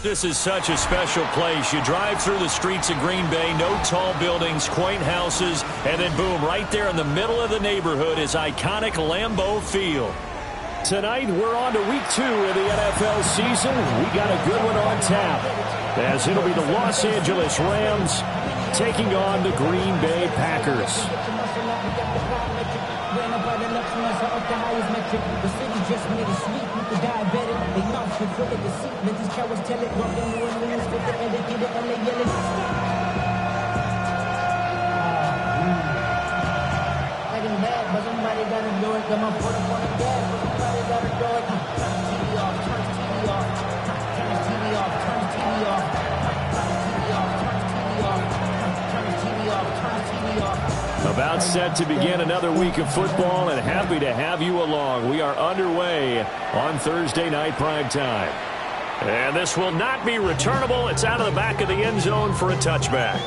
This is such a special place. You drive through the streets of Green Bay, no tall buildings, quaint houses, and then boom, right there in the middle of the neighborhood is iconic Lambeau Field. Tonight, we're on to week 2 of the NFL season. We got a good one on tap, as it'll be the Los Angeles Rams taking on the Green Bay Packers. About set to begin another week of football, and happy to have you along. We are underway on Thursday night primetime. And this will not be returnable. It's out of the back of the end zone for a touchback.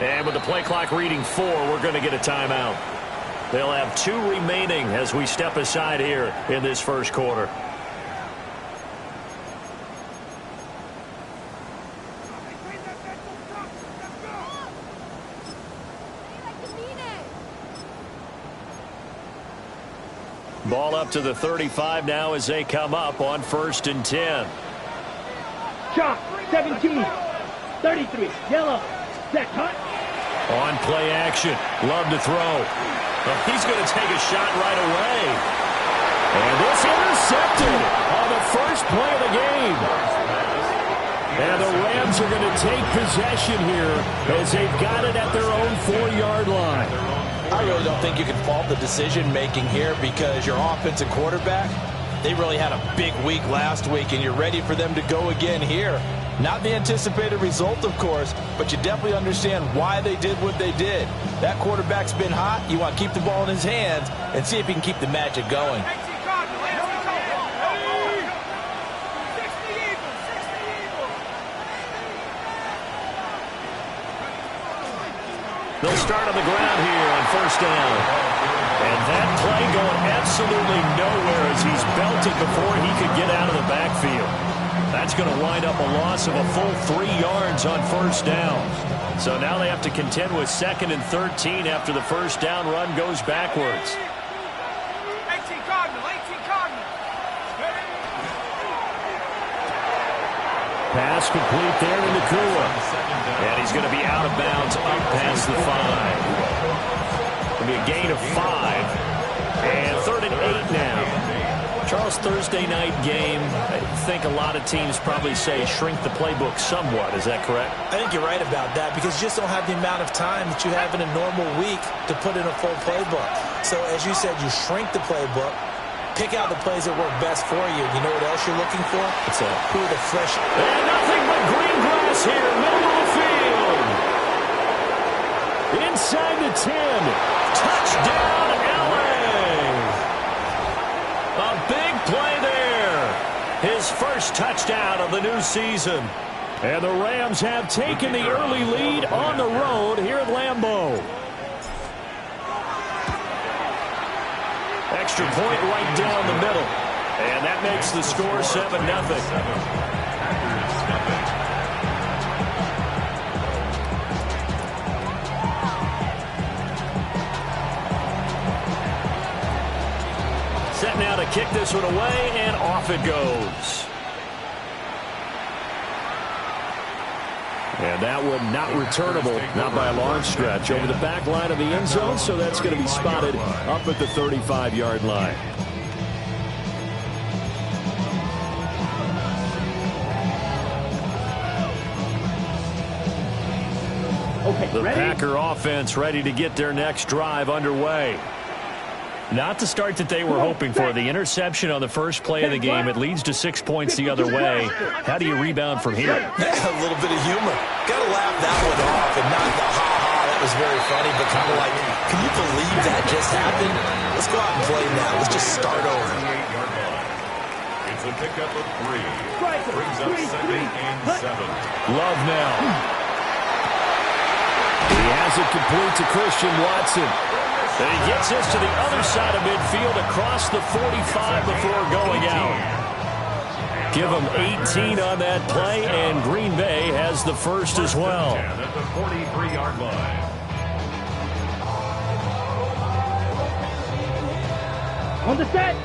And with the play clock reading 4, we're going to get a timeout. They'll have 2 remaining as we step aside here in this first quarter. Ball up to the 35 now as they come up on 1st and 10. Chop, 17, 33, yellow, set, cut. On play action, love to throw. But he's going to take a shot right away. And this intercepted on the first play of the game. And the Rams are going to take possession here as they've got it at their own 4-yard line. I really don't think you can fault the decision-making here because your offensive quarterback, they really had a big week last week, and you're ready for them to go again here. Not the anticipated result, of course, but you definitely understand why they did what they did. That quarterback's been hot. You want to keep the ball in his hands and see if he can keep the magic going. They'll start on the ground here on 1st down. And that play going absolutely nowhere as he's belted before he could get out of the backfield. That's going to wind up a loss of a full 3 yards on 1st down. So now they have to contend with 2nd and 13 after the 1st down run goes backwards. 18 Cardinal, 18 Cardinal. Pass complete there to Nakua. And he's going to be out of bounds up past the 5. It'll be a gain of 5. And 3rd and 8 now. Charles, Thursday night game, I think a lot of teams probably say shrink the playbook somewhat. Is that correct? I think you're right about that because you just don't have the amount of time that you have in a normal week to put in a full playbook. So as you said, you shrink the playbook, pick out the plays that work best for you. You know what else you're looking for? What's that? Who are the fresh... And nothing but green grass here, middle of the field. Inside the 10. Touchdown, LA. A big play there. His first touchdown of the new season. And the Rams have taken the early lead on the road here at Lambeau. Extra point right down the middle. And that makes the score 7-0. kick this one away, and off it goes. And that one not returnable, not by a long stretch, over the back line of the end zone, so that's going to be spotted up at the 35-yard line. Okay, The ready? Packer offense ready to get their next drive underway. Not the start that they were hoping for. The interception on the first play of the game. It leads to 6 points the other way. How do you rebound from here? A little bit of humor. Got to laugh that one off and not the ha-ha. That was very funny, but kind of like, can you believe that just happened? Let's go out and play now. Let's just start over. It's a pickup of 3. Striker, Brings up 2nd and 7. Love now. He has it complete to Christian Watson. And he gets this to the other side of midfield across the 45 before going out. Give him 18 on that play, and Green Bay has the first as well. At the 43-yard line. On the set.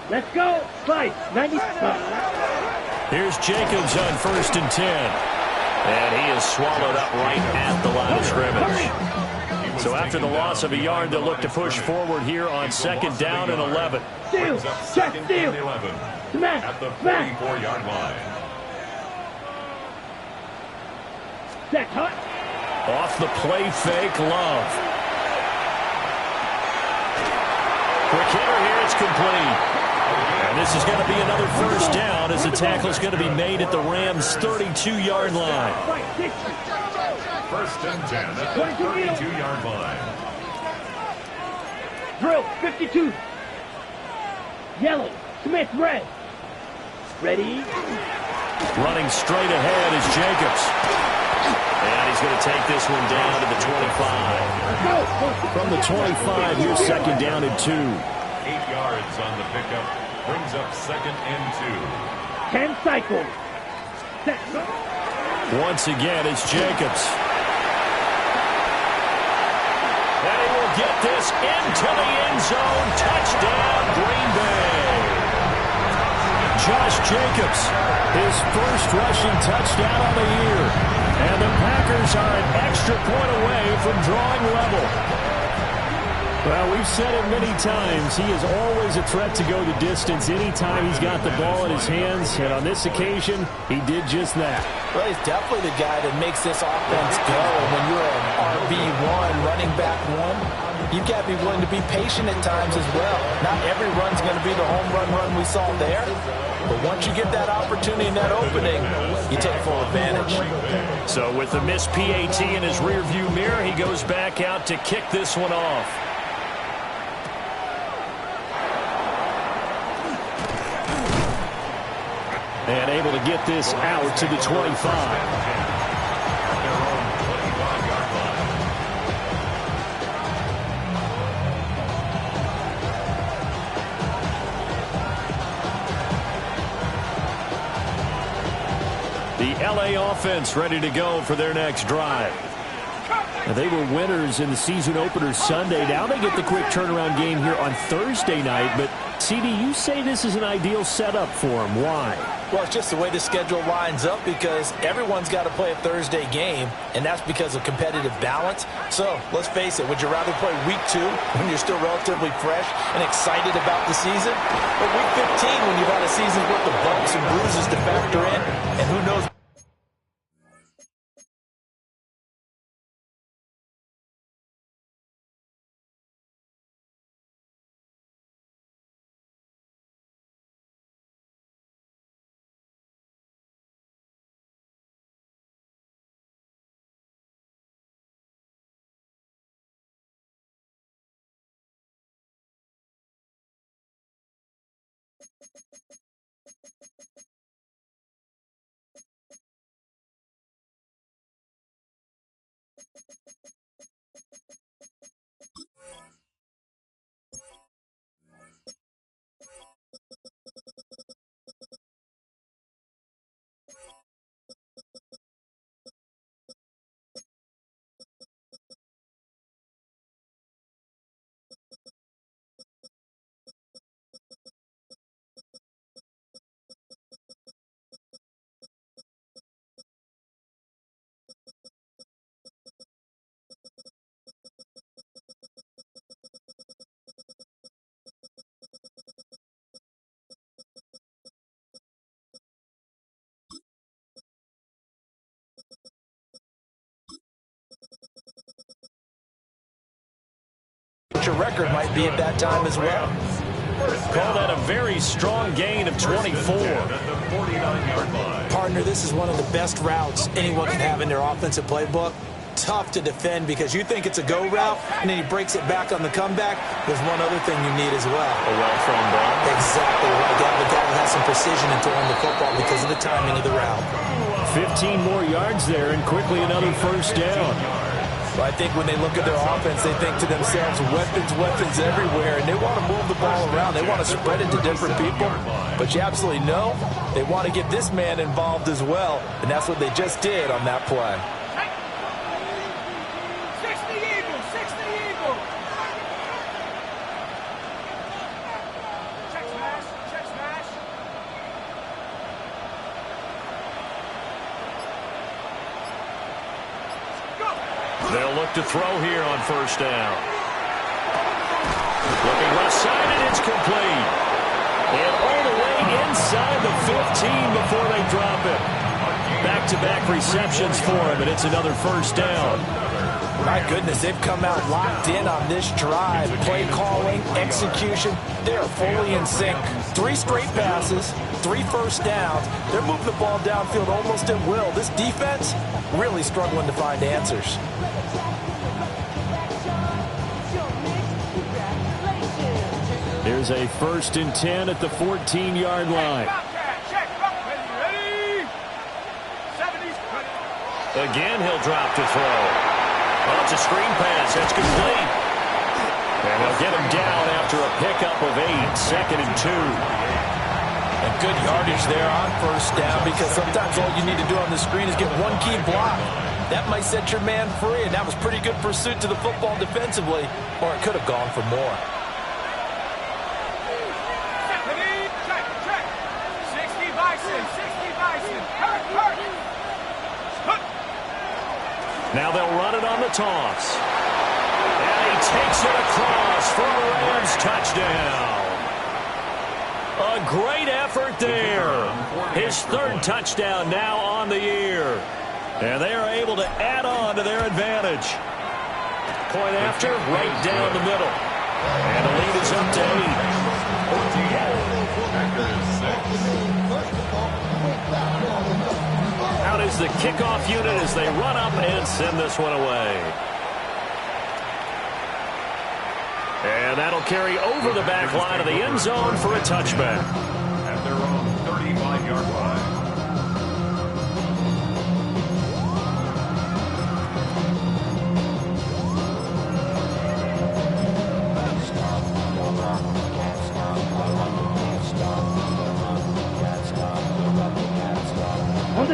Let's go. Slice. 95. Here's Jacobs on 1st and 10. And he is swallowed up right at the line of scrimmage. So after the loss of a yard, they'll look to push forward here on 2nd down and 11. Steal. Check. Steal. Smash. At the Smash. 44-yard line. Set. Hut. Off the play fake, Love. Quick hitter here, it's complete. And this is going to be another first down as the tackle is going to be made at the Rams' 32-yard line. 1st and 10 at the 32-yard line. Drill. 52. Yellow. Smith. Red. Ready. Running straight ahead is Jacobs. And he's going to take this one down to the 25. From the 25, here's 2nd down and 2. 8 yards on the pickup. Brings up 2nd and 2. 10 cycles. Set. Once again, it's Jacobs. And he will get this into the end zone. Touchdown, Green Bay. Josh Jacobs, his first rushing touchdown of the year. And the Packers are an extra point away from drawing level. Well, we've said it many times. He is always a threat to go the distance anytime he's got the ball in his hands. And on this occasion, he did just that. Well, he's definitely the guy that makes this offense go. When you're an RB1, running back 1, you've got to be willing to be patient at times as well. Not every run's going to be the home run we saw there. But once you get that opportunity and that opening, you take full advantage. So with the missed PAT in his rearview mirror, he goes back out to kick this one off. And able to get this out to the 25. The LA offense ready to go for their next drive. Now, they were winners in the season opener Sunday. Now they get the quick turnaround game here on Thursday night. But, CD, you say this is an ideal setup for them. Why? Well, it's just the way the schedule lines up because everyone's got to play a Thursday game, and that's because of competitive balance. So, let's face it, would you rather play week 2 when you're still relatively fresh and excited about the season? Or week 15 when you've had a season's worth of bumps and bruises to factor in, and who knows your record might be at that time as well. Call that a very strong gain of 24. Partner, this is one of the best routes anyone can have in their offensive playbook. Tough to defend because you think it's a go route, and then he breaks it back on the comeback. There's one other thing you need as well. A well-thrown ball. Exactly right. The guy that has some precision in throwing the football because of the timing of the route. 15 more yards there, and quickly another first down. Well, I think when they look at their offense, they think to themselves, weapons, weapons everywhere, and they want to move the ball around. They want to spread it to different people. But you absolutely know they want to get this man involved as well, and that's what they just did on that play. 60 Eagles, 60 Eagles. Check smash, check smash. Go. They'll look to throw here on first down. Looking left side, and it's complete. And all the way inside the 15 before they drop it. Back-to-back receptions for him, and it's another first down. My goodness, they've come out locked in on this drive. Play calling, execution, they are fully in sync. 3 straight passes, 3 first downs. They're moving the ball downfield almost at will. This defense really struggling to find answers. Here's a 1st and 10 at the 14-yard line. Check, ready. 70's ready. Again, he'll drop to throw. Oh, it's a screen pass. That's complete. And they'll get him down after a pickup of 8. 2nd and 2. And good yardage there on first down because sometimes all you need to do on the screen is get one key block. That might set your man free, and that was pretty good pursuit to the football defensively, or it could have gone for more. Check. 60 Bison, 60 Bison. Hurt. Now they'll run it on the toss. And he takes it across for a Rams touchdown. A great effort there. His 3rd touchdown now on the year. And they are able to add on to their advantage. Point after, right down the middle. And the lead is up to 8. Out is the kickoff unit as they run up and send this one away. And that'll carry over the back line of the end zone for a touchback. At their own 35-yard line.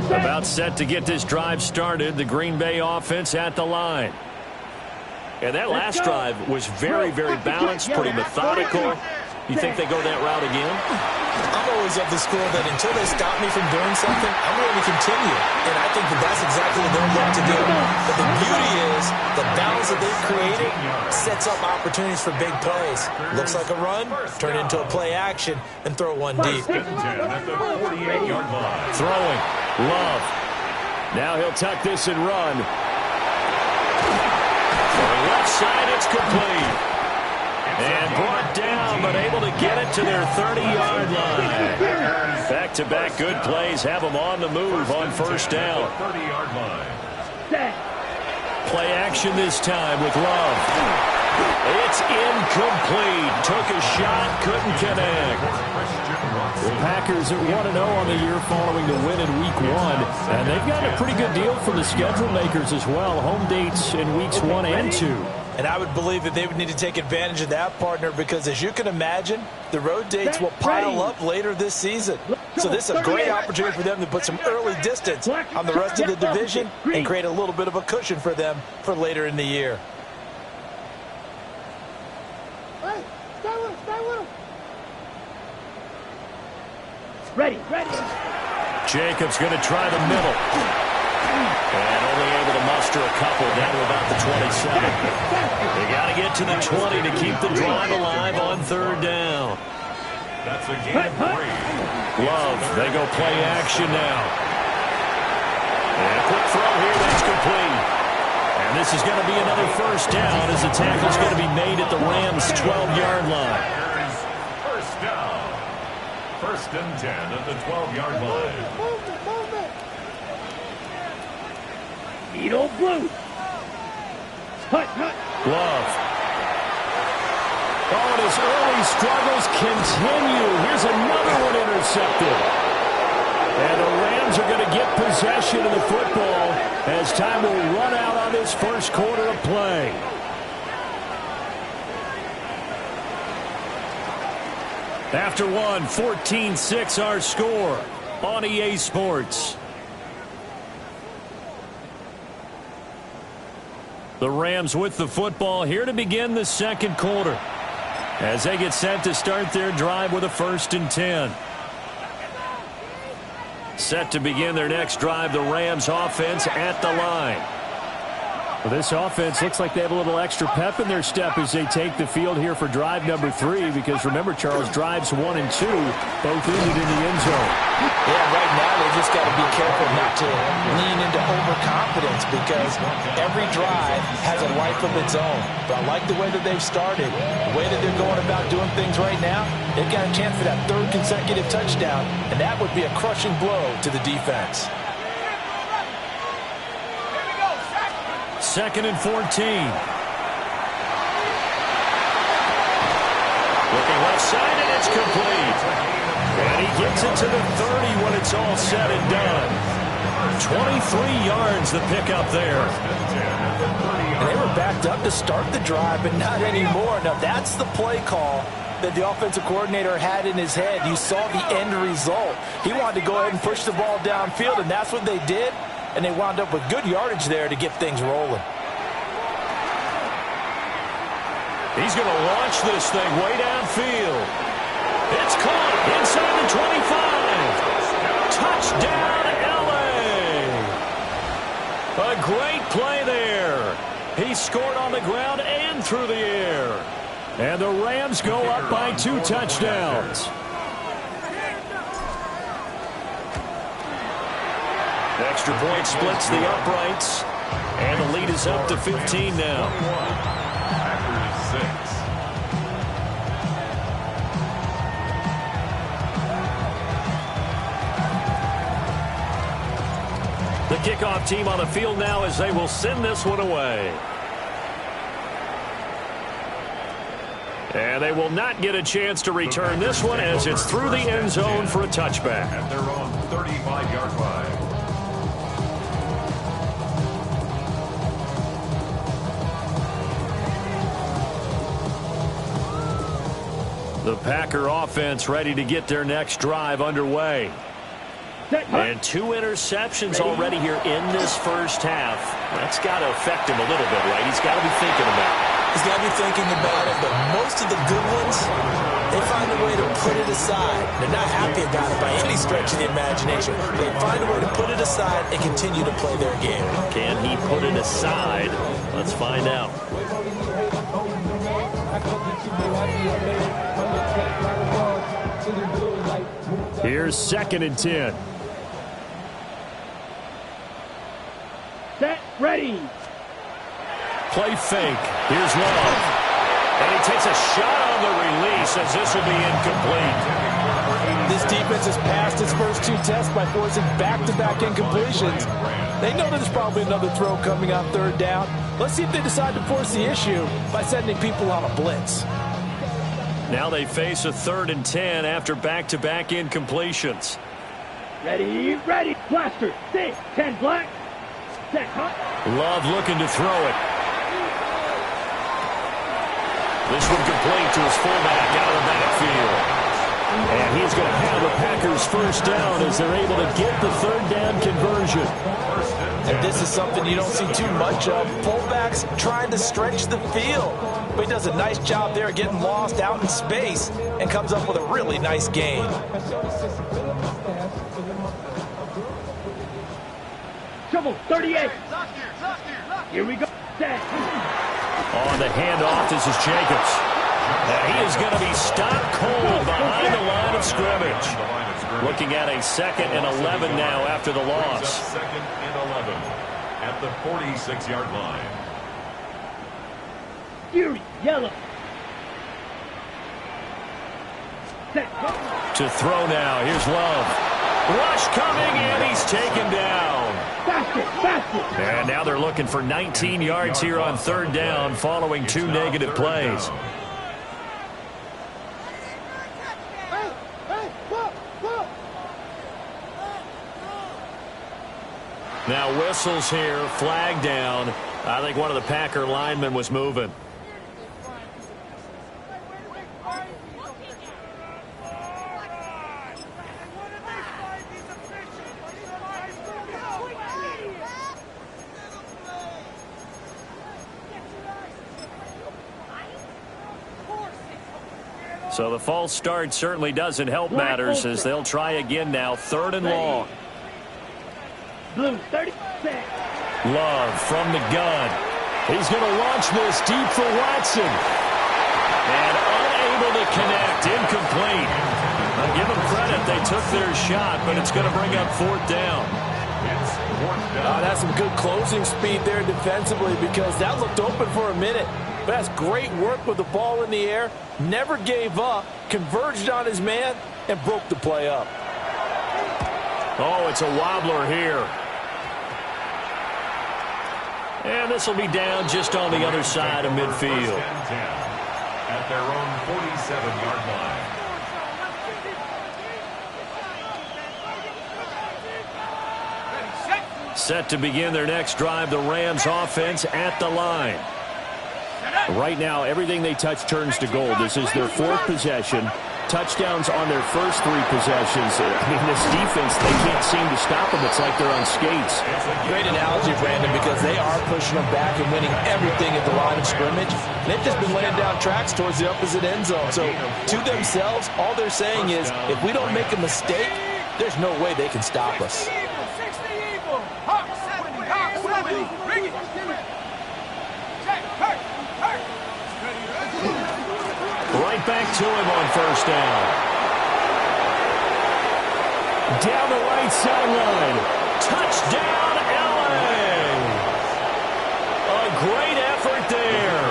About set to get this drive started. The Green Bay offense at the line. And that last drive was very, very balanced, pretty methodical. You think they go that route again? I'm always of the school that until they stop me from doing something, I'm going to continue. And I think that that's exactly what they're going to do. But the beauty is the balance that they've created sets up opportunities for big plays. Looks like a run, turn into a play action, and throw one deep. At the 48-yard line. Throwing. Love. Now he'll tuck this and run. For the left side, it's complete. And brought down, but able to get it to their 30-yard line. Back-to-back good plays have them on the move on first down. 30-yard line. Play action this time with Love. It's incomplete. Took a shot, couldn't connect. The Packers are 1-0 on the year following the win in Week 1. And they've gotten a pretty good deal from the schedule makers as well. Home dates in Weeks 1 and 2. And I would believe that they would need to take advantage of that, partner, because as you can imagine, the road dates will pile up later this season. So this is a great opportunity for them to put some early distance on the rest of the division and create a little bit of a cushion for them for later in the year. Ready. Jacobs going to try the middle. And only able to muster a couple down to about the 27. They got to get to the 20 to keep the drive alive on third down. That's a gain of 3. Love, they go play action now. And a quick throw here, that's complete. And this is going to be another first down as the tackle's going to be made at the Rams' 12-yard line. First down. First and 10 at the 12-yard line. Needle blue. Hut. Love. Oh, and his early struggles continue. Here's another one intercepted. And the Rams are going to get possession of the football as time will run out on this first quarter of play. After one, 14-6 our score on EA Sports. The Rams with the football here to begin the second quarter as they get set to start their drive with a 1st and 10. Set to begin their next drive, the Rams offense at the line. Well, this offense looks like they have a little extra pep in their step as they take the field here for drive number 3, because remember, Charles, drives 1 and 2 both ended in the end zone. Yeah, right now they just got to be careful not to lean into overconfidence, because every drive has a life of its own. But I like the way that they've started, the way that they're going about doing things right now. They've got a chance for that 3rd consecutive touchdown, and that would be a crushing blow to the defense. 2nd and 14. Looking left side, and it's complete. And he gets it to the 30 when it's all said and done. 23 yards the pickup there. And they were backed up to start the drive, but not anymore. Now that's the play call that the offensive coordinator had in his head. You saw the end result. He wanted to go ahead and push the ball downfield, and that's what they did. And they wound up with good yardage there to get things rolling. He's going to launch this thing way downfield. It's caught inside the 25. Touchdown, L.A. A great play there. He scored on the ground and through the air. And the Rams go up by 2 touchdowns. Extra point splits the uprights, and the lead is up to 15 now. Packers 6. The kickoff team on the field now as they will send this one away. And they will not get a chance to return this one as it's through the end zone for a touchback. At their own 35-yard line. The Packer offense ready to get their next drive underway. And 2 interceptions already here in this first half. That's got to affect him a little bit, right? He's got to be thinking about it. He's got to be thinking about it, but most of the good ones, they find a way to put it aside. They're not happy about it by any stretch of the imagination. They find a way to put it aside and continue to play their game. Can he put it aside? Let's find out. Here's 2nd and 10. Set, ready. Play fake. Here's Love. And he takes a shot on the release as this will be incomplete. This defense has passed its first 2 tests by forcing back-to-back incompletions. They know there's probably another throw coming on 3rd down. Let's see if they decide to force the issue by sending people on a blitz. Now they face a 3rd and 10 after back-to-back incompletions. Ready. Blaster. 6, 10 black. Set, hot. Love looking to throw it. This one complete to his fullback out of the backfield. And he's going to have the Packers first down as they're able to get the 3rd down conversion. And this is something you don't see too much of. Fullbacks trying to stretch the field. But he does a nice job there getting lost out in space and comes up with a really nice gain. Trouble, 38. Here we go. Set. On the handoff, this is Jacobs. And he is going to be stopped cold behind the line of scrimmage. Looking at a 2nd and 11 now after the loss. 2nd and 11 at the 46-yard line. Fury, yellow. Set, go. To throw now. Here's Love. Rush coming, and he's taken down. Faster, faster. And now they're looking for 19 yards here on third down following two negative plays. Now whistles here, flag down. I think one of the Packer linemen was moving. So the false start certainly doesn't help matters as they'll try again now, third and long. Blue, 36. Love from the gun. He's going to launch this deep for Watson. And unable to connect, incomplete. I'll give them credit, they took their shot, but it's going to bring up fourth down. That's some good closing speed there defensively because that looked open for a minute. But that's great work with the ball in the air. Never gave up, converged on his man, and broke the play up. Oh, it's a wobbler here. And this will be down just on the other side of midfield. At their own 47-yard line. Set to begin their next drive, the Rams offense at the line. Right now, everything they touch turns to gold. This is their fourth possession. Touchdowns on their first three possessions. I mean, this defense, they can't seem to stop them. It's like they're on skates. Great analogy, Brandon, because they are pushing them back and winning everything at the line of scrimmage. They've just been laying down tracks towards the opposite end zone. So, to themselves, all they're saying is, if we don't make a mistake, there's no way they can stop us. Right back to him on first down. Down the right sideline. Touchdown, LA. A great effort there.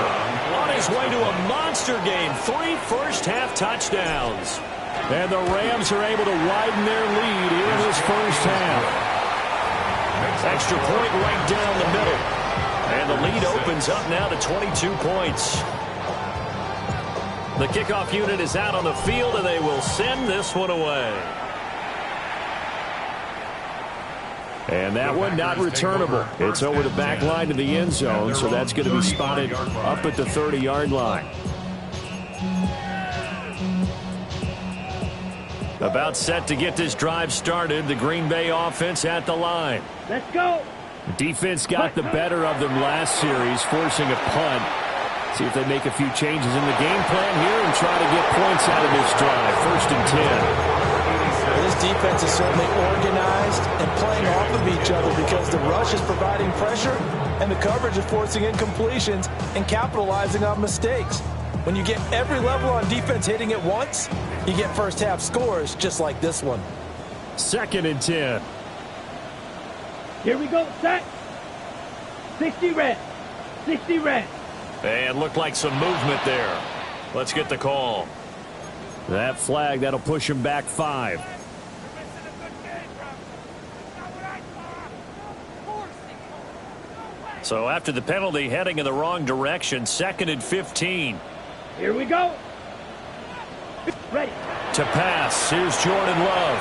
On his way to a monster game. 3 first-half touchdowns. And the Rams are able to widen their lead here in this first half. Extra point right down the middle. And the lead opens up now to 22 points. The kickoff unit is out on the field, and they will send this one away. And that one not returnable. It's over the back line to the end zone, so that's going to be spotted up at the 30-yard line. About set to get this drive started, the Green Bay offense at the line. Let's go. Defense got the better of them last series, forcing a punt. See if they make a few changes in the game plan here and try to get points out of this drive. First and 10. This defense is certainly organized and playing off of each other because the rush is providing pressure and the coverage is forcing incompletions and capitalizing on mistakes. When you get every level on defense hitting at once, you get first half scores just like this one. Second and 10. Here we go, set. 60 red. 60 red. And looked like some movement there. Let's get the call. That flag, that'll push him back 5. So after the penalty, heading in the wrong direction, second and 15. Here we go. Ready. To pass, here's Jordan Love.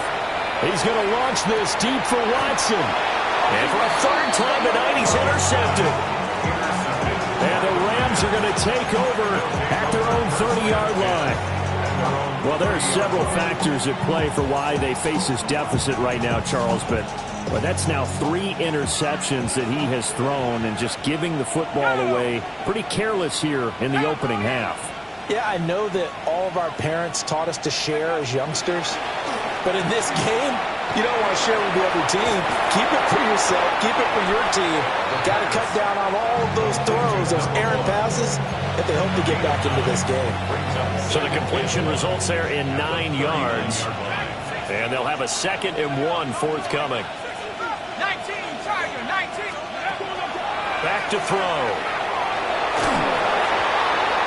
He's going to launch this deep for Watson. And for a third time tonight, he's intercepted. And the Rams are going to take over at their own 30-yard line. Well, there are several factors at play for why they face this deficit right now, Charles, but that's now 3 interceptions that he has thrown and just giving the football away pretty careless here in the opening half. Yeah, I know that all of our parents taught us to share as youngsters, but in this game, you don't want to share with the other team. Keep it for yourself. Keep it for your team. Got to cut down on all of those throws, those errant passes, if they hope to get back into this game. So the completion results there in 9 yards. And they'll have a 2nd and 1 forthcoming. 19, Tiger, 19. Back to throw.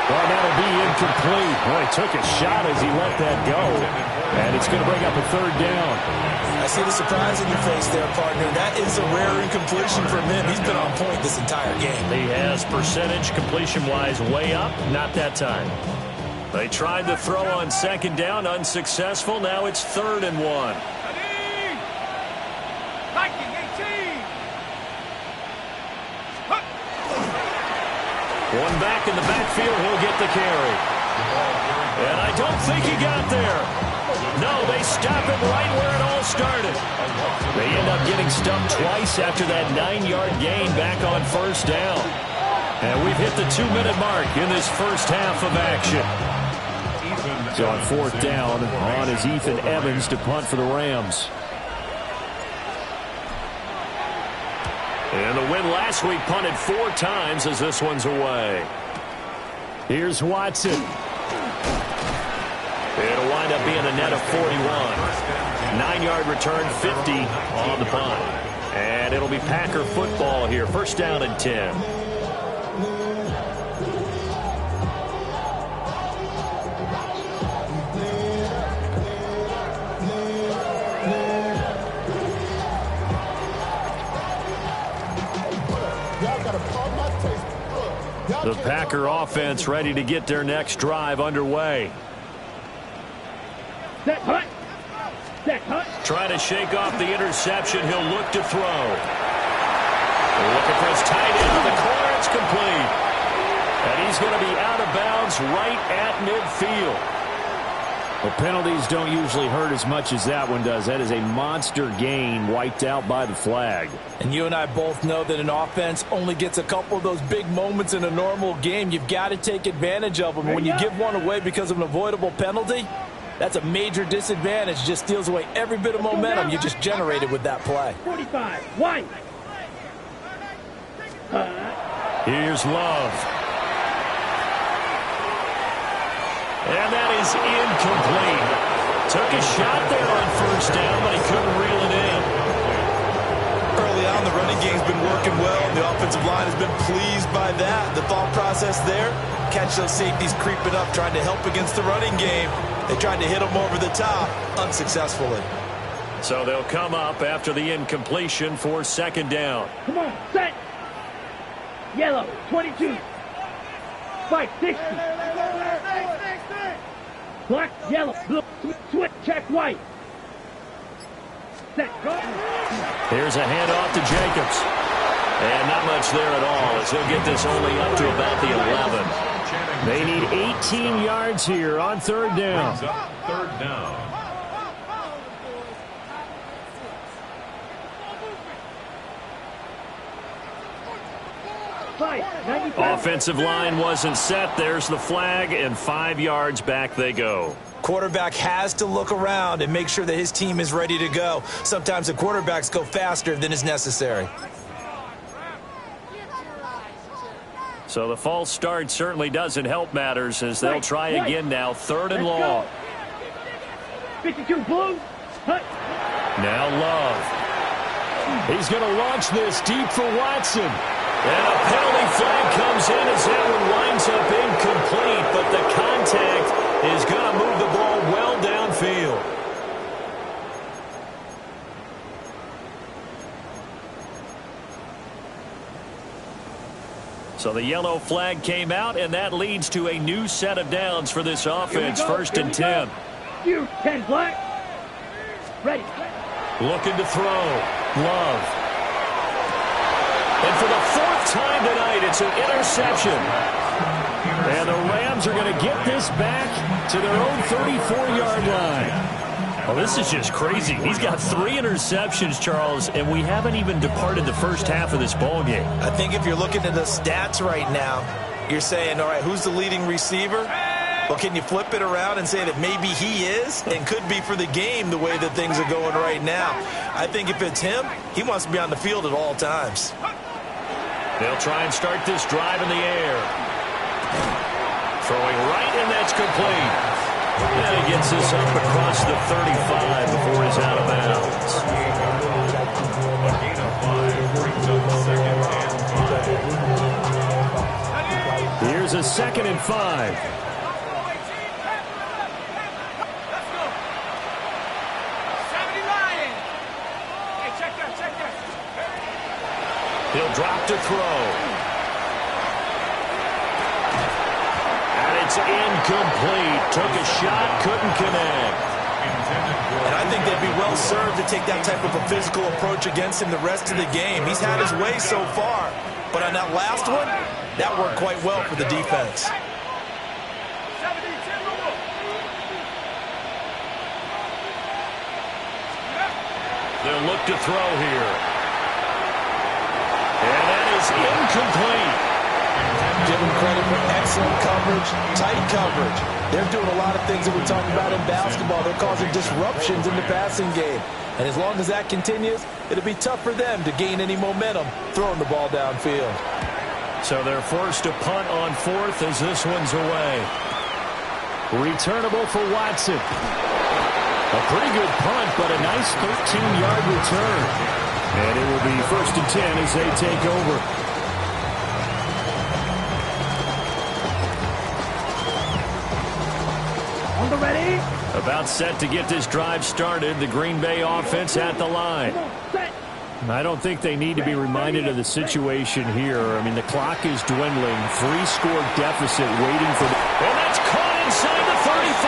Well, that'll be incomplete. Boy, he took a shot as he let that go. And it's going to bring up a third down. I see the surprise in your face there, partner. That is a rare incompletion from him. He's been on point this entire game. He has percentage completion-wise way up. Not that time. They tried to throw on second down. Unsuccessful. Now it's 3rd and 1. Viking 18. One back in the backfield. He'll get the carry. And I don't think he got there. No, they stop him right where it all started. They end up getting stumped twice after that 9-yard gain back on 1st down. And we've hit the 2-minute mark in this first half of action. So on 4th down, on is Ethan Evans to punt for the Rams. And the win last week punted 4 times as this one's away. Here's Watson. It'll wind up being a net of 41. 9-yard return, 50 on the punt. And it'll be Packer football here. 1st down and 10. The Packer offense ready to get their next drive underway. Set hut. Set hut. Trying to shake off the interception. He'll look to throw. Looking for his tight end in the corner. It's complete. And he's going to be out of bounds right at midfield. Well, penalties don't usually hurt as much as that one does. That is a monster gain wiped out by the flag. And you and I both know that an offense only gets a couple of those big moments in a normal game. You've got to take advantage of them. When you give one away because of an avoidable penalty, that's a major disadvantage. Just steals away every bit of momentum you just generated with that play. 45. White. Here's Love. And that is incomplete. Took a shot there on 1st down, but he couldn't reel it in. Early on, the running game's been working well. The offensive line has been pleased by that. The thought process there, catch those safeties creeping up, trying to help against the running game. They tried to hit them over the top, unsuccessfully. So they'll come up after the incompletion for 2nd down. Come on, set. Yellow, 22. Fight, 60. Black, yellow, blue, switch, check, white. Set, go. Here's a handoff to Jacobs. And not much there at all as he'll get this only up to about the 11. They need 18 yards here on 3rd down. 3rd down. Offensive line wasn't set. There's the flag, and 5 yards back they go. Quarterback has to look around and make sure that his team is ready to go. Sometimes the quarterbacks go faster than is necessary. So the false start certainly doesn't help matters as they'll try again now. 3rd and long. 52 blue. Now Love. He's going to launch this deep for Watson. And a penalty flag comes in as that one winds up incomplete, but the contact is going to move the ball well downfield. So the yellow flag came out, and that leads to a new set of downs for this offense. 1st and 10. You 10 black. Ready. Looking to throw. Love. And for the 4th time tonight, it's an interception. And the Rams are going to get this back to their own 34-yard line. Well, this is just crazy. He's got 3 interceptions, Charles, and we haven't even departed the first half of this ball game. I think if you're looking at the stats right now, you're saying, all right, who's the leading receiver? Well, can you flip it around and say that maybe he is and could be for the game the way that things are going right now? I think if it's him, he wants to be on the field at all times. They'll try and start this drive in the air. Throwing right, and that's complete. And he gets this up across the 35 before he's out of bounds. A gain of 5 brings up 2nd and 5. Here's here's a 2nd and 5. Let's go. 70 Lion. Hey, check that. He'll drop to throw. And it's incomplete. Took a shot, couldn't connect. And I think they'd be well served to take that type of a physical approach against him the rest of the game. He's had his way so far. But on that last one, that worked quite well for the defense. They'll look to throw here. And that is incomplete. Give them credit for excellent coverage, tight coverage. They're doing a lot of things that we talked about in basketball. They're causing disruptions in the passing game. And as long as that continues, it'll be tough for them to gain any momentum throwing the ball downfield. So they're forced to punt on 4th as this one's away. Returnable for Watson. A pretty good punt, but a nice 13-yard return. And it will be 1st and 10 as they take over. On the ready. About set to get this drive started. The Green Bay offense at the line. Set. I don't think they need to be reminded of the situation here. I mean, the clock is dwindling. 3-score deficit waiting for the... And that's caught inside the 35.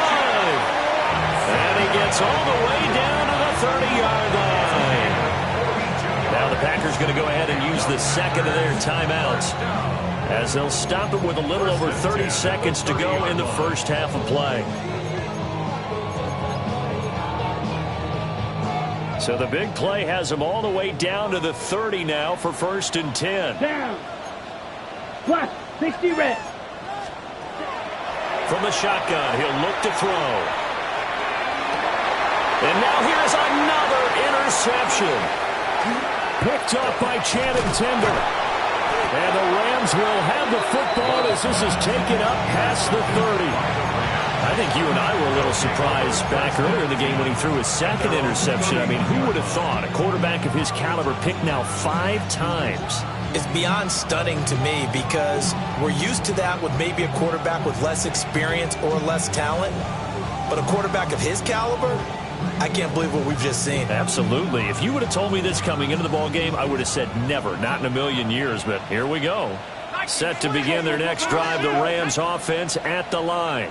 And he gets all the way down to the 30-yard line. Now the Packers going to go ahead and use the second of their timeouts, as they'll stop it with a little over 30 seconds to go in the first half of play. So the big play has them all the way down to the 30 now for 1st and 10. Down. Plus 60 red. From the shotgun, he'll look to throw. And now here's another interception. Picked up by Channing Tender. And the Rams will have the football as this is taken up past the 30. I think you and I were a little surprised back earlier in the game when he threw his 2nd interception. I mean, who would have thought a quarterback of his caliber picked now 5 times? It's beyond stunning to me because we're used to that with maybe a quarterback with less experience or less talent. But a quarterback of his caliber, I can't believe what we've just seen. Absolutely. If you would have told me this coming into the ball game, I would have said never, not in a million years. But here we go. Set to begin their next drive, the Rams offense at the line.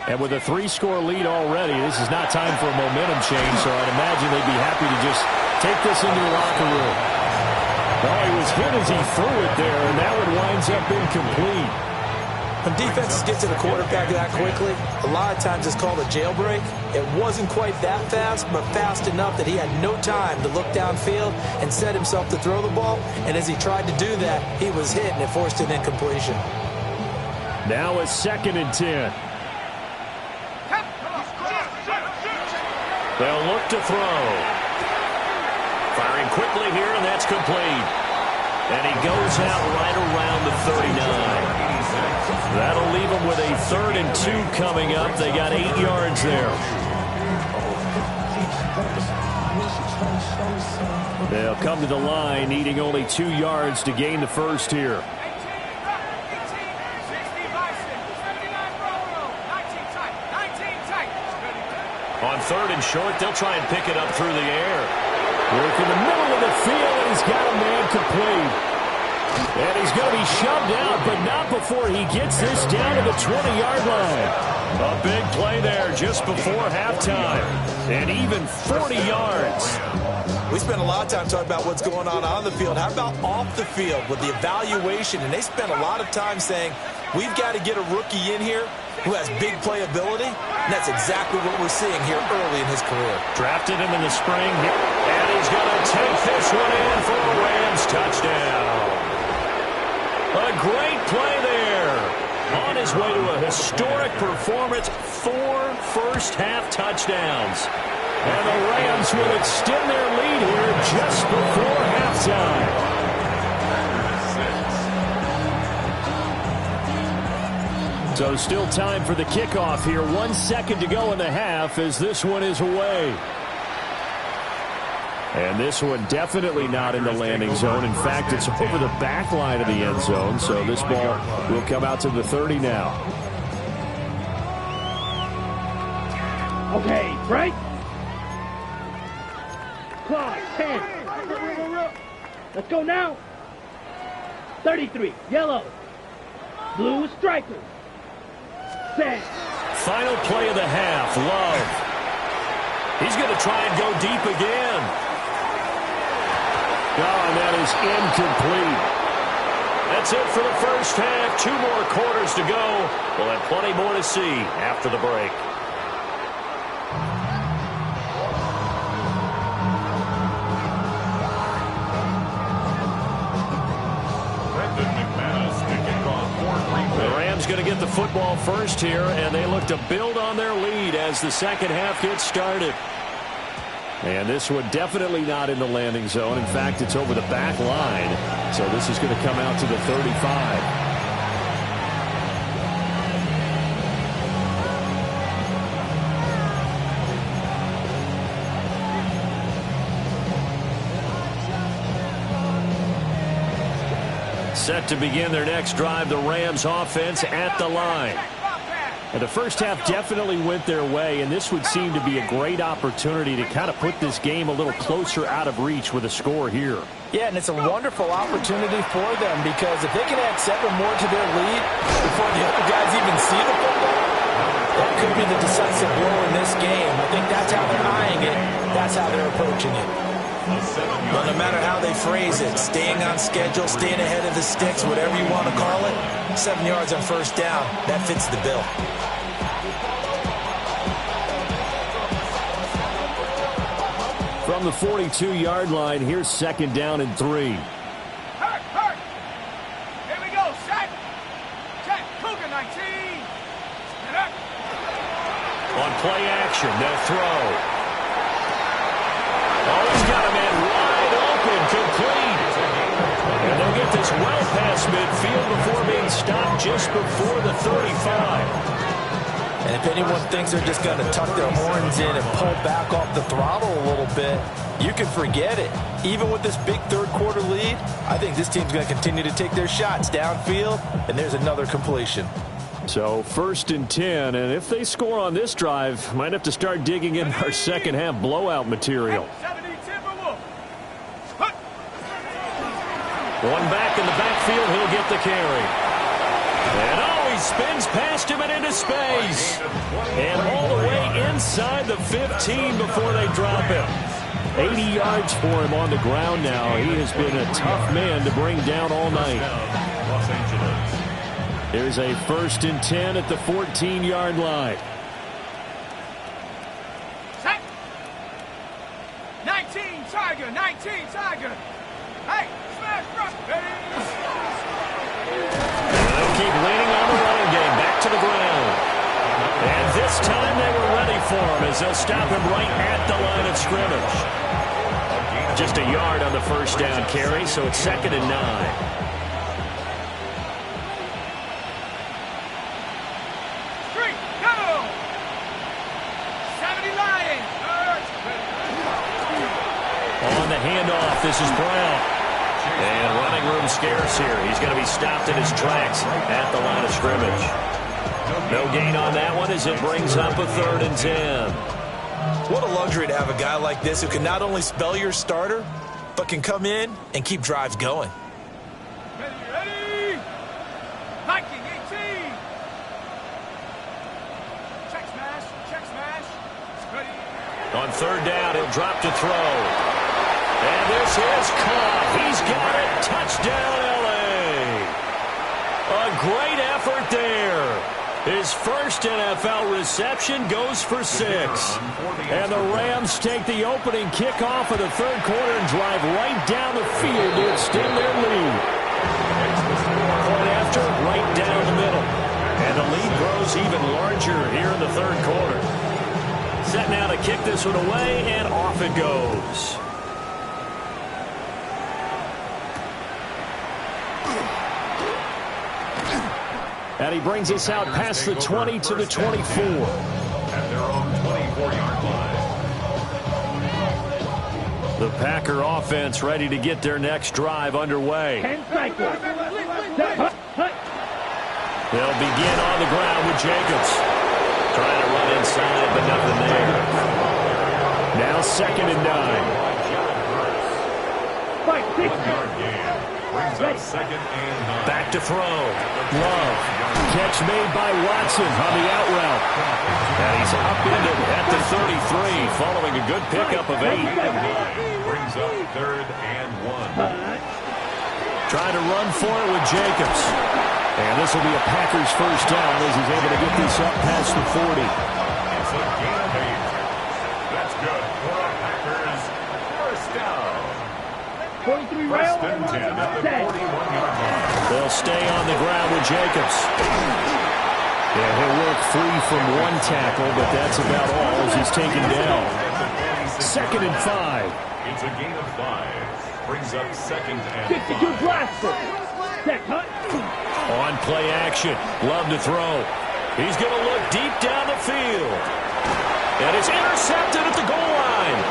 And with a 3-score lead already, this is not time for a momentum change, so I'd imagine they'd be happy to just take this into the locker room. Oh, he was hit as he threw it there, and that one winds up incomplete. When defenses get to the quarterback that quickly, a lot of times it's called a jailbreak. It wasn't quite that fast, but fast enough that he had no time to look downfield and set himself to throw the ball. And as he tried to do that, he was hit, and it forced an incompletion. Now a 2nd and 10. They'll look to throw. Firing quickly here, and that's complete. And he goes out right around the 39. That'll leave him with a 3rd and 2 coming up. They got 8 yards there. They'll come to the line, needing only 2 yards to gain the first here. On 3rd and short, they'll try and pick it up through the air. Work in the middle of the field, and he's got a man complete. And he's going to be shoved out, but not before he gets this down to the 20-yard line. A big play there just before halftime. And even 40 yards. We spent a lot of time talking about what's going on the field. How about off the field with the evaluation? And they spent a lot of time saying, we've got to get a rookie in here who has big playability. And that's exactly what we're seeing here early in his career. Drafted him in the spring, and he's going to take this one in for a Rams touchdown. A great play there. On his way to a historic performance, 4 first-half touchdowns. And the Rams will extend their lead here just before halftime. So still time for the kickoff here. 1 second to go in the half as this one is away. And this one definitely not in the landing zone. In fact, it's over the back line of the end zone. So this ball will come out to the 30 now. Okay, right? Clock, 10. Let's go now. 33, yellow. Blue striker. Set. Final play of the half, Love. He's going to try and go deep again. Oh, and that is incomplete. That's it for the first half. 2 more quarters to go. We'll have plenty more to see after the break. The Rams going to get the football first here, and they look to build on their lead as the second half gets started. And this one definitely not in the landing zone. In fact, it's over the back line. So this is going to come out to the 35. Set to begin their next drive, the Rams offense at the line. And the first half definitely went their way, and this would seem to be a great opportunity to kind of put this game a little closer out of reach with a score here. Yeah, and it's a wonderful opportunity for them, because if they can add 7 more to their lead before the other guys even see the football, that could be the decisive blow in this game. I think that's how they're eyeing it. That's how they're approaching it. Well, no matter how they phrase it, staying on schedule, staying ahead of the sticks, whatever you want to call it, 7 yards on first down, that fits the bill. From the 42-yard line, here's second down and 3. Hurt, hurt. Here we go, set. Check, Cougar 19. Spin up. On play action, they'll throw. Oh, he's got a man wide open, complete. And they'll get this well past midfield before being stopped just before the 35. And if anyone thinks they're just going to tuck their horns in and pull back off the throttle a little bit, you can forget it. Even with this big third-quarter lead, I think this team's going to continue to take their shots downfield, and there's another completion. So 1st and 10, and if they score on this drive, might have to start digging in our second half blowout material. 70 Timberwolf. One back in the backfield, he'll get the carry. And he spins past him and into space. And all the way inside the 15 before they drop him. 80 yards for him on the ground now. He has been a tough man to bring down all night. Los Angeles. There's a 1st and 10 at the 14-yard line. Set. 19 Tiger, 19 Tiger. Hey, smash, rush, baby. They'll keep leaning on the running game. Back to the ground. And this time they were ready for him as they'll stop him right at the line of scrimmage. Just a yard on the first down carry, so it's 2nd and 9. On the handoff, this is Brown. And running room scarce here. He's going to be stopped in his tracks at the line of scrimmage. No gain on that one as it brings up a 3rd and 10. What a luxury to have a guy like this who can not only spell your starter, but can come in and keep drives going. Ready, ready. Viking 18. Check smash, ready. On 3rd down, he'll drop to throw. And this is caught. He's got it. Touchdown, L.A. A great effort there. His first NFL reception goes for 6. And the Rams take the opening kickoff of the 3rd quarter and drive right down the field to extend their lead. Point after, right down the middle. And the lead grows even larger here in the 3rd quarter. Set now to kick this one away, and off it goes. And he brings us out past the 20 to the 24. At their own 24-yard line. The Packer offense ready to get their next drive underway. 10 cycles. They'll begin on the ground with Jacobs. Trying to run inside, but nothing there. Now 2nd and 9. 1-yard gain. Brings up 2nd and 9. Back to throw. Love. Catch made by Watson on the out route. And he's upended at the 33, following a good pickup of 8. Brings up 3rd and 1. Trying to run for it with Jacobs. And this will be a Packers first down as he's able to get this up past the 40. It's a gain of 8. That's good for a Packers first down. 43 First rail. and 10 at the 41-yard line. They'll stay on the ground with Jacobs. Yeah, he'll work free from one tackle, but that's about all as he's taken down. 2nd and 5. It's a gain of 5. Brings up 2nd and 62 5. blaster. Set cut. On play action. Love to throw. He's going to look deep down the field. And it's intercepted at the goal line.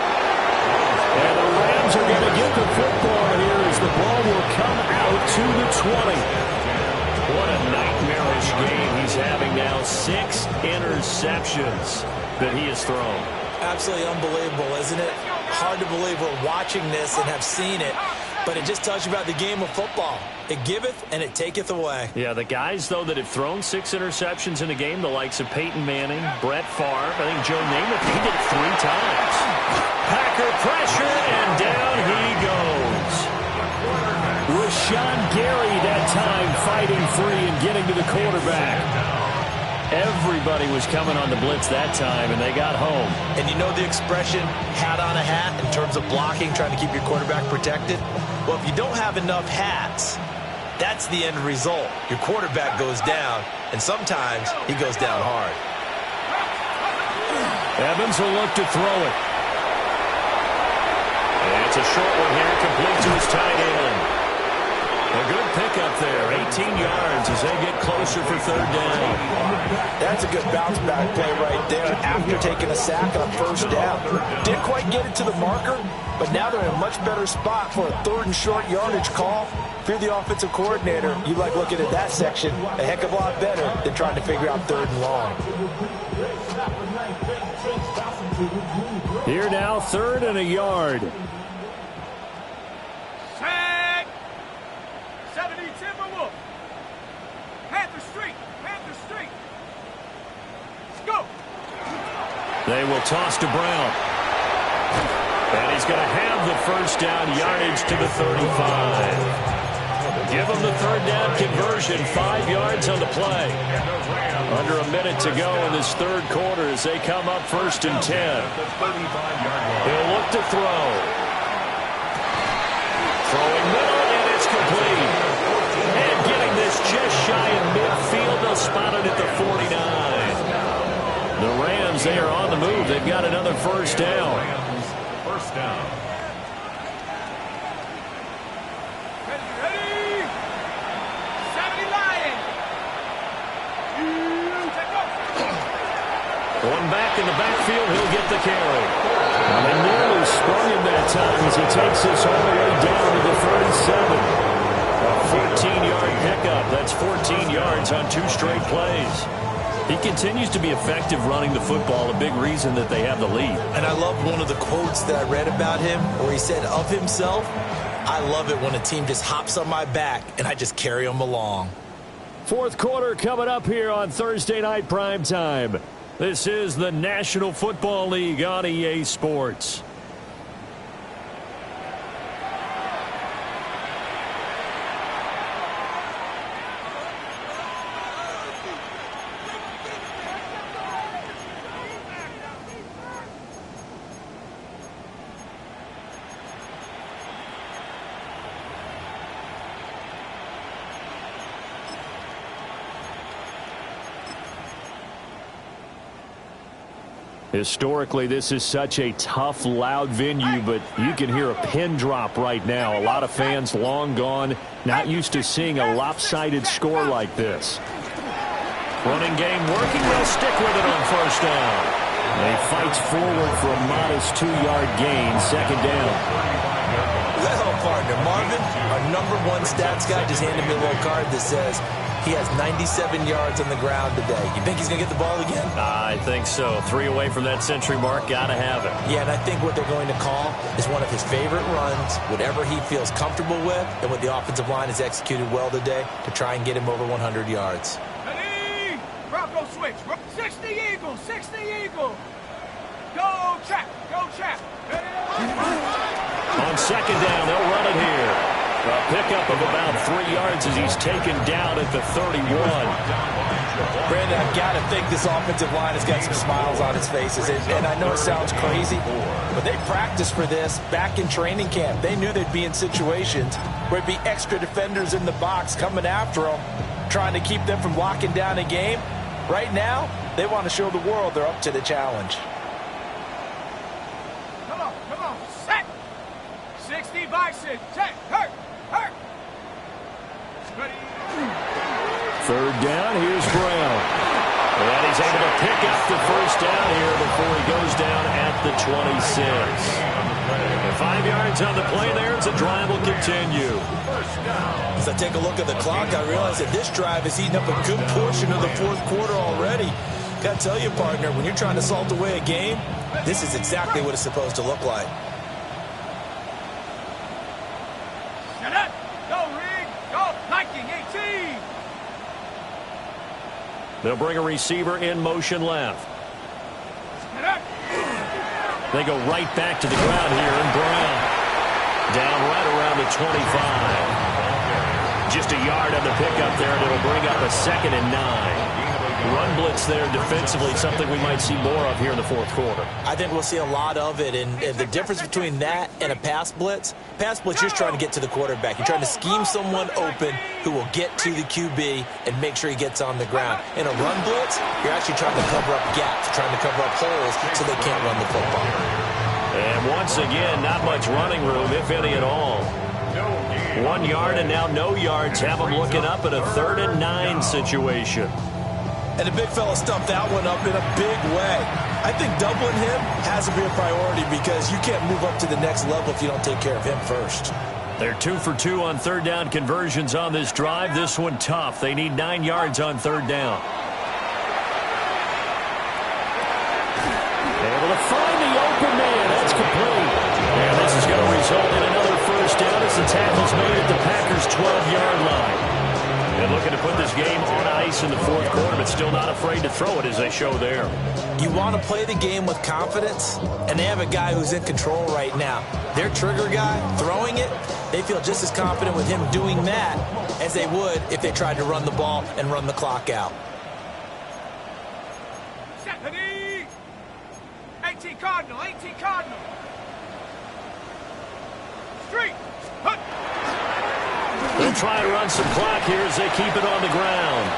And the Rams are going to get the football here as the ball will come out to the 20. What a nightmarish game he's having now. 6 interceptions that he has thrown. Absolutely unbelievable, isn't it? Hard to believe we're watching this and have seen it, but it just tells you about the game of football. It giveth and it taketh away. Yeah, the guys, though, that have thrown 6 interceptions in a game, the likes of Peyton Manning, Brett Favre, I think Joe Namath, he did it 3 times. Packer pressure, and down he goes. Rashawn Gary that time fighting free and getting to the quarterback. Everybody was coming on the blitz that time, and they got home. And you know the expression, hat on a hat, in terms of blocking, trying to keep your quarterback protected? Well, if you don't have enough hats, that's the end result. Your quarterback goes down, and sometimes he goes down hard. Evans will look to throw it. And it's a short one here, complete to his tight end. A good pickup there, 18 yards as they get closer for 3rd down. That's a good bounce back play right there after taking a sack on 1st down. Didn't quite get it to the marker, but now they're in a much better spot for a 3rd and short yardage call. If you're the offensive coordinator, you like looking at that section a heck of a lot better than trying to figure out 3rd and long. Here now, 3rd and a yard. Sack. 70 Timberwolf. Panther Street. Panther Street. Let's go. They will toss to Brown. And he's going to have the first down yardage to the 35. Give him the 3rd down conversion, 5 yards on the play. Under a minute to go in this 3rd quarter as they come up 1st and 10. He'll look to throw. Throwing middle, and it's complete. And getting this just shy of midfield, they'll spot it at the 49. The Rams, they are on the move. They've got another first down. First down. Ready. 70 Lion. One back in the backfield, he'll get the carry. And they nearly sprung him that time as he takes this all the way down to the 37. A 14-yard pickup. That's 14 yards on 2 straight plays. He continues to be effective running the football, a big reason that they have the lead. And I love one of the quotes that I read about him where he said of himself, I love it when a team just hops on my back and I just carry them along. 4th quarter coming up here on Thursday Night Primetime. This is the National Football League on EA Sports. Historically, this is such a tough, loud venue, but you can hear a pin drop right now. A lot of fans long gone, not used to seeing a lopsided score like this. Running game working. They'll stick with it on 1st down. And he fights forward for a modest 2-yard gain, second down. Well, partner, Marvin, our #1 stats guy, just handed me a little card that says he has 97 yards on the ground today. You think he's going to get the ball again? I think so. 3 away from that century mark. Got to have it. Yeah, and I think what they're going to call is one of his favorite runs, whatever he feels comfortable with, and what the offensive line has executed well today to try and get him over 100 yards. Ready? Bronco switch. 60 Eagle, 60 Eagle. Go check, go check. On second down, they'll run it here. A pickup of about 3 yards as he's taken down at the 31. Brandon, I've got to think this offensive line has got some smiles on its faces. And I know it sounds crazy, but they practiced for this back in training camp. They knew they'd be in situations where there'd be extra defenders in the box coming after them, trying to keep them from locking down a game. Right now, they want to show the world they're up to the challenge. Come on, set. 60 bison, check, hurt. Ready? Third down, here's Brown. And he's able to pick up the first down here before he goes down at the 26. And 5 yards on the play there as the drive will continue. As I take a look at the clock, I realize that this drive has eaten up a good portion of the fourth quarter already. Got to tell you, partner, when you're trying to salt away a game, this is exactly what it's supposed to look like. Shut up. Go, Rig. Go, Viking 18. They'll bring a receiver in motion left. Shut up. They go right back to the ground here, and Brown down right around the 25. Just a yard on the pickup there, and it'll bring up a 2nd and 9. Run blitz there defensively, something we might see more of here in the fourth quarter. I think we'll see a lot of it, and the difference between that and a pass blitz, you're just trying to get to the quarterback. You're trying to scheme someone open who will get to the QB and make sure he gets on the ground. In a run blitz, you're actually trying to cover up gaps, trying to cover up holes so they can't run the football. And once again, not much running room, if any at all. 1 yard and now no yards have them looking up at a 3rd and 9 situation. And the big fella stuffed that one up in a big way. I think doubling him has to be a priority because you can't move up to the next level if you don't take care of him first. They're 2 for 2 on 3rd down conversions on this drive. This one tough. They need 9 yards on 3rd down. Able to find the open man. That's complete. And this is going to result in another first down as the tackle's made at the Packers' 12-yard line. And looking to put this game on ice in the fourth quarter, but still not afraid to throw it as they show there. You want to play the game with confidence, and they have a guy who's in control right now. Their trigger guy, throwing it, they feel just as confident with him doing that as they would if they tried to run the ball and run the clock out. 18 Cardinal, 18 Cardinal. Street. Hut. They'll try to run some clock here as they keep it on the ground.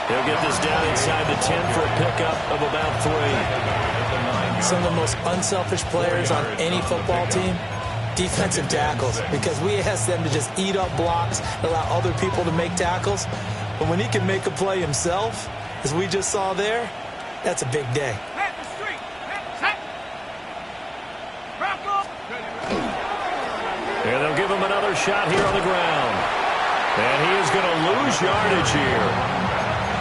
He'll get this down inside the 10 for a pickup of about 3. Some of the most unselfish players on any football team, defensive tackles, because we ask them to just eat up blocks, allow other people to make tackles. But when he can make a play himself, as we just saw there, that's a big day. And they'll give him another shot here on the ground. And he is going to lose yardage here.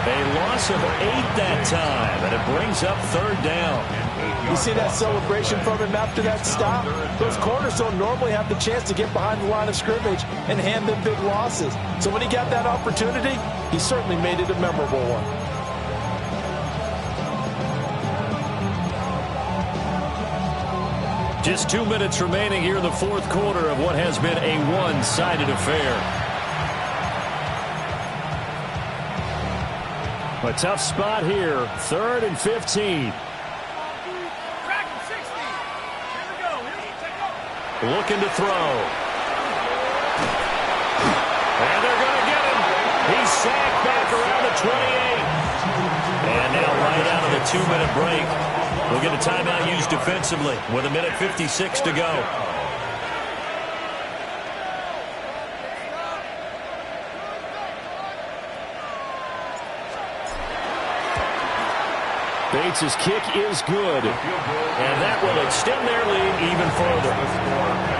A loss of 8 that time, and it brings up 3rd down. You see that celebration from him after that stop? Those corners don't normally have the chance to get behind the line of scrimmage and hand them big losses. So when he got that opportunity, he certainly made it a memorable one. Just 2 minutes remaining here in the fourth quarter of what has been a one-sided affair. A tough spot here, 3rd and 15. Looking to throw. And they're going to get him. He's sacked back around the 28. And now right out of the 2-minute break, we'll get a timeout used defensively with 1:56 to go. Bates' kick is good, and that will extend their lead even further.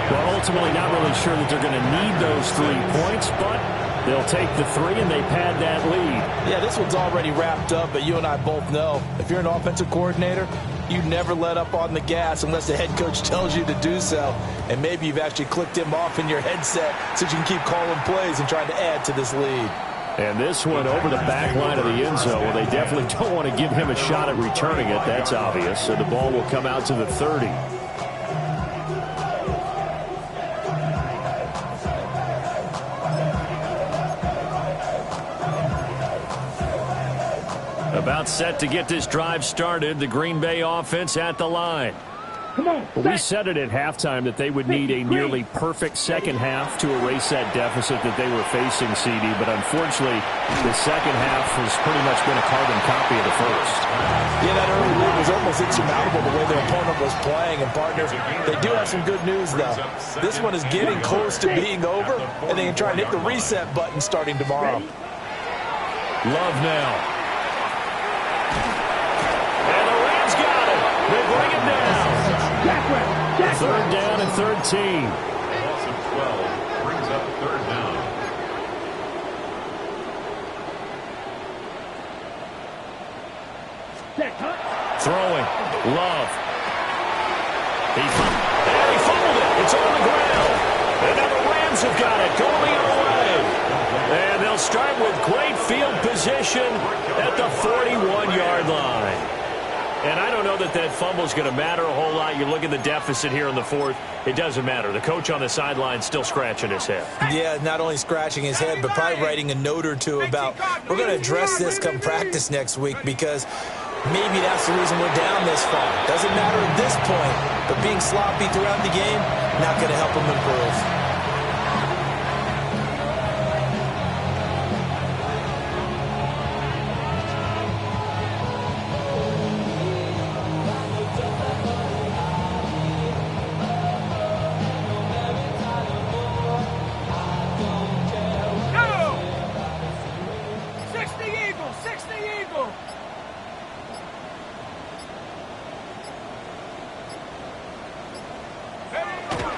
Well, ultimately not really sure that they're going to need those 3 points, but they'll take the 3 and they pad that lead. Yeah, this one's already wrapped up, but you and I both know if you're an offensive coordinator, you never let up on the gas unless the head coach tells you to do so. And maybe you've actually clicked him off in your headset so you can keep calling plays and trying to add to this lead. And this one over the back line of the end zone. Well, they definitely don't want to give him a shot at returning it. That's obvious. So the ball will come out to the 30. About set to get this drive started. The Green Bay offense at the line. Come on, We said it at halftime that they would need a nearly perfect second half to erase that deficit that they were facing, CD. But unfortunately, the second half has pretty much been a carbon copy of the first. Yeah, that early lead was almost insurmountable the way their opponent was playing. And, partners, they do have some good news, though. This one is getting close to being over, and they can try and hit the reset button starting tomorrow. Love now. And the Rams got it. They bring it down. Third down and 13. Loss of 12 brings up third down. Throwing. Love. He fumbled it. It's on the ground. And now the Rams have got it going the other way. And they'll start with great field position at the 41-yard line. And I don't know that that fumble is going to matter a whole lot. You look at the deficit here in the fourth. It doesn't matter. The coach on the sideline still scratching his head. Yeah, not only scratching his head, but probably writing a note or two about, we're going to address this come practice next week because maybe that's the reason we're down this far. Doesn't matter at this point, but being sloppy throughout the game, not going to help him improve.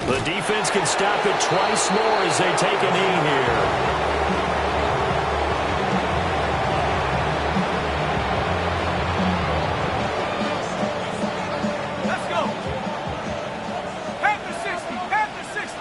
The defense can stop it twice more as they take a knee here. Let's go. Panther 60. Panther 60.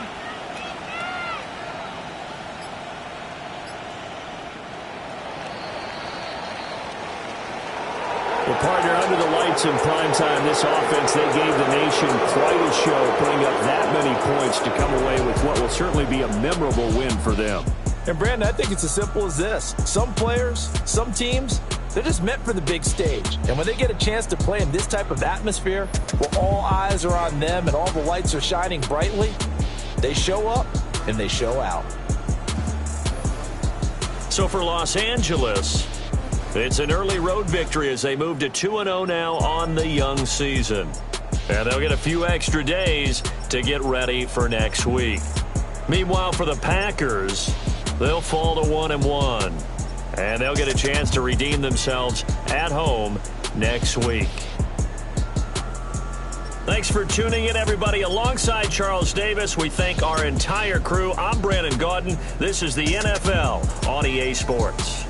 Well, partner, under the lights in prime time, this offense, they gave the nation quite a show, putting up that many points to come away with what will certainly be a memorable win for them. And, Brandon, I think it's as simple as this. Some players, some teams, they're just meant for the big stage. And when they get a chance to play in this type of atmosphere, where all eyes are on them and all the lights are shining brightly, they show up and they show out. So for Los Angeles, it's an early road victory as they move to 2-0 now on the young season. And they'll get a few extra days to get ready for next week. Meanwhile, for the Packers, they'll fall to 1-1. And they'll get a chance to redeem themselves at home next week. Thanks for tuning in, everybody. Alongside Charles Davis, we thank our entire crew. I'm Brandon Gaudin. This is the NFL on EA Sports.